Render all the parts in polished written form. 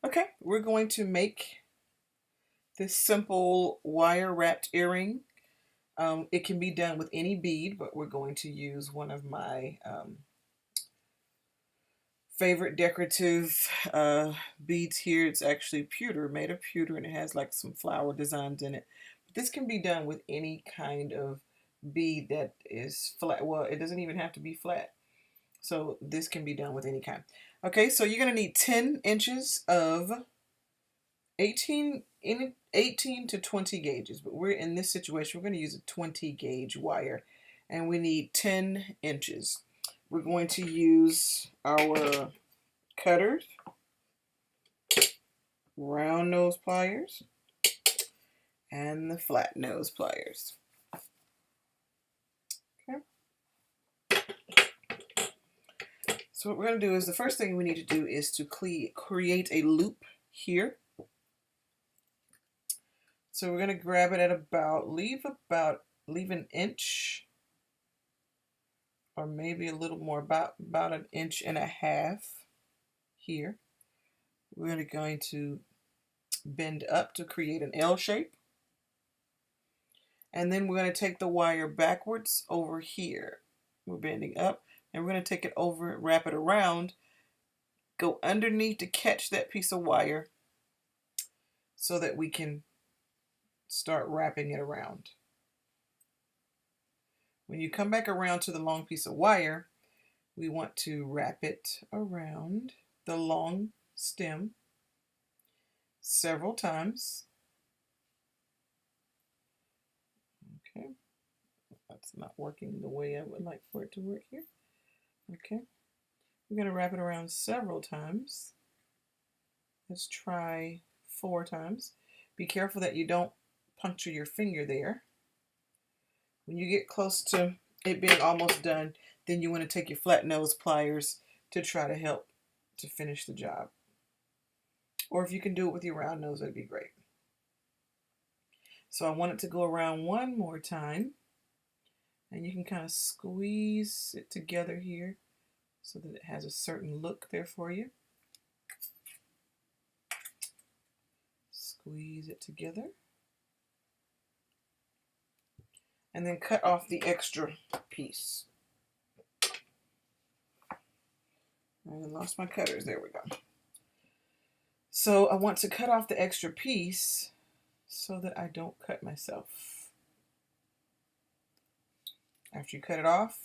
Okay, we're going to make this simple wire wrapped earring. It can be done with any bead, but we're going to use one of my favorite decorative beads here. It's actually pewter, made of pewter, and it has like some flower designs in it. But this can be done with any kind of bead that is flat. Well, it doesn't even have to be flat. So this can be done with any kind. Okay, so you're going to need 10 inches of 18 to 20 gauges, but we're in this situation, we're going to use a 20 gauge wire, and we need 10 inches. We're going to use our cutters, round nose pliers, and the flat nose pliers. Okay. So what we're going to do is, the first thing we need to do is to create a loop here. So we're going to grab it at leave an inch, or maybe a little more, about an inch and a half here. We're going to bend up to create an L shape. And then we're going to take the wire backwards over here. We're bending up, and we're going to take it over, wrap it around, go underneath to catch that piece of wire so that we can start wrapping it around. When you come back around to the long piece of wire, we want to wrap it around the long stem several times. Okay, that's not working the way I would like for it to work here. Okay, we're going to wrap it around several times. Let's try 4 times. Be careful that you don't puncture your finger there. When you get close to it being almost done, then you want to take your flat nose pliers to try to help to finish the job. Or if you can do it with your round nose, that'd be great. So I want it to go around one more time, and you can kind of squeeze it together here so that it has a certain look there for you. Squeeze it together. And then cut off the extra piece. I lost my cutters. There we go. So I want to cut off the extra piece so that I don't cut myself. After you cut it off,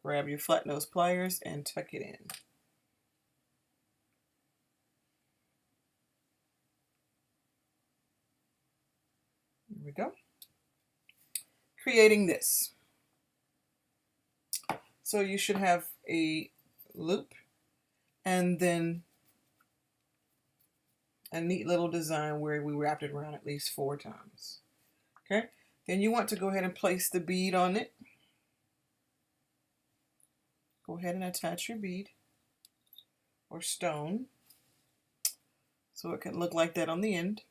grab your flat nose pliers and tuck it in. There we go. Creating this. So you should have a loop and then a neat little design where we wrapped it around at least 4 times. Okay, then you want to go ahead and place the bead on it. Go ahead and attach your bead or stone so it can look like that on the end.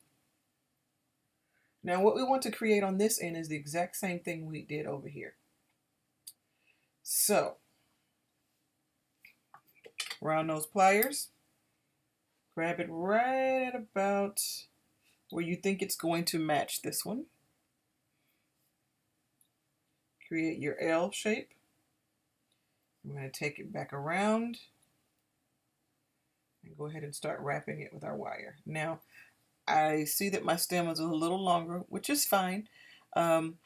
Now what we want to create on this end is the exact same thing we did over here. So, round nose pliers, grab it right at about where you think it's going to match this one. Create your L shape. I'm going to take it back around and go ahead and start wrapping it with our wire. Now, I see that my stem is a little longer, which is fine. I'm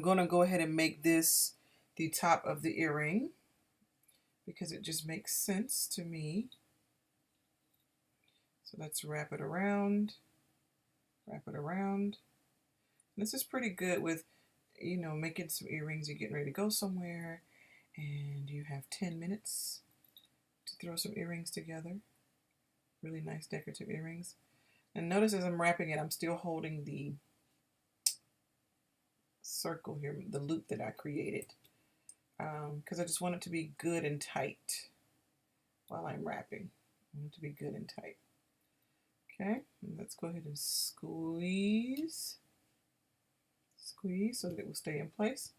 going to go ahead and make this the top of the earring because it just makes sense to me. So let's wrap it around, wrap it around. This is pretty good with, making some earrings. You're getting ready to go somewhere and you have 10 minutes to throw some earrings together. Really nice decorative earrings. And notice as I'm wrapping it, I'm still holding the circle here, the loop that I created, because I just want it to be good and tight while I'm wrapping. I want it to be good and tight. Okay, let's go ahead and squeeze so that it will stay in place.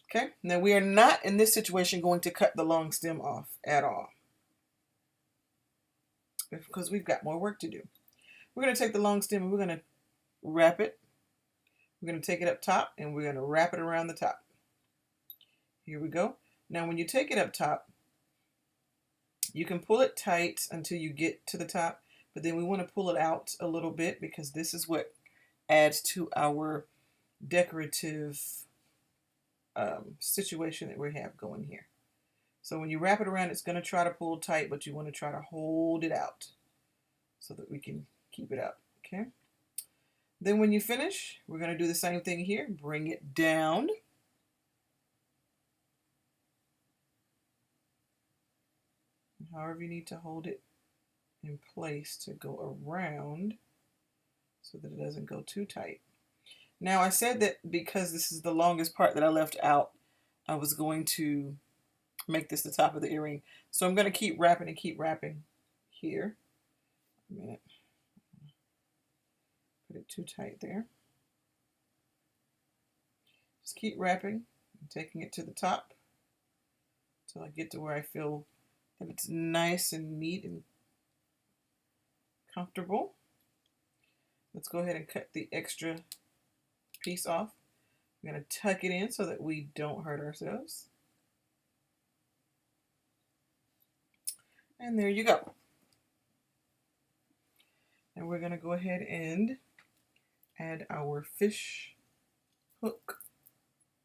Okay, now we are not in this situation going to cut the long stem off at all. because we've got more work to do. We're going to take the long stem and we're going to wrap it. We're going to take it up top and we're going to wrap it around the top. Here we go. Now when you take it up top, you can pull it tight until you get to the top, but then we want to pull it out a little bit because this is what adds to our decorative situation that we have going here. So when you wrap it around, it's going to try to pull tight, but you want to try to hold it out so that we can keep it up, okay? Then when you finish, we're going to do the same thing here. Bring it down. However you need to hold it in place to go around so that it doesn't go too tight. Now I said that because this is the longest part that I left out, I was going to make this the top of the earring. So I'm going to keep wrapping and keep wrapping here. A minute. Put it too tight there. Just keep wrapping and taking it to the top until I get to where I feel that it's nice and neat and comfortable. Let's go ahead and cut the extra piece off. I'm going to tuck it in so that we don't hurt ourselves. And there you go. And we're going to go ahead and add our fish hook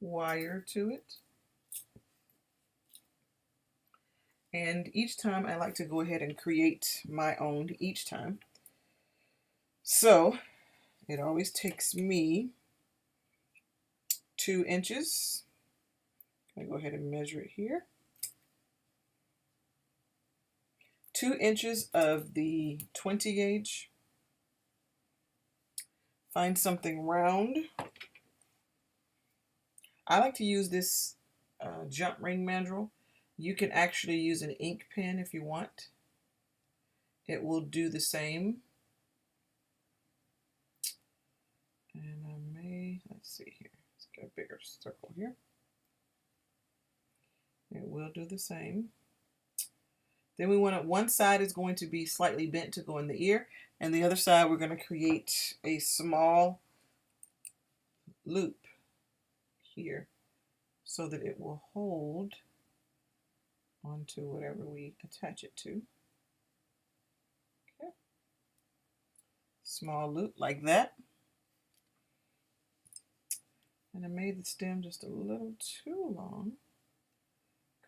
wire to it. And each time I like to go ahead and create my own each time. So it always takes me 2 inches. I'm going to go ahead and measure it here. 2 inches of the 20 gauge. Find something round. I like to use this jump ring mandrel. You can actually use an ink pen if you want. It will do the same. And I may, let's see here. Let's get a bigger circle here. It will do the same. Then we want it, one side is going to be slightly bent to go in the ear, and the other side we're going to create a small loop here so that it will hold onto whatever we attach it to. Okay. Small loop like that. And I made the stem just a little too long.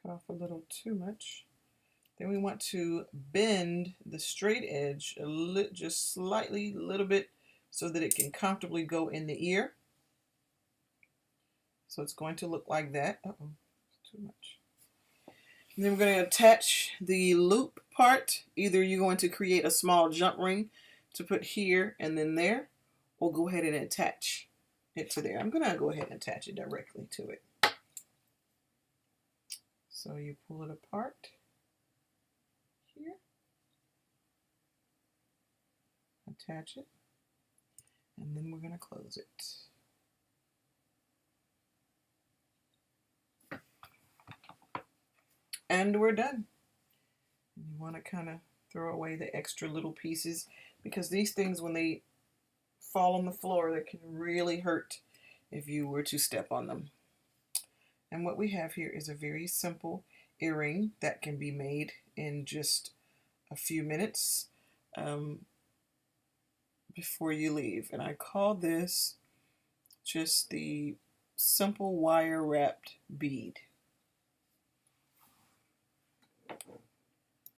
Cut off a little too much. Then we want to bend the straight edge just slightly, a little bit, so that it can comfortably go in the ear. So it's going to look like that. Uh-oh, too much. And then we're going to attach the loop part. Either you're going to create a small jump ring to put here and then there, or go ahead and attach it to there. I'm going to go ahead and attach it directly to it. So you pull it apart here, attach it, and then we're going to close it. And we're done. You want to kind of throw away the extra little pieces because these things, when they fall on the floor, they can really hurt if you were to step on them. And what we have here is a very simple earring that can be made in just a few minutes before you leave. And I call this just the simple wire wrapped bead.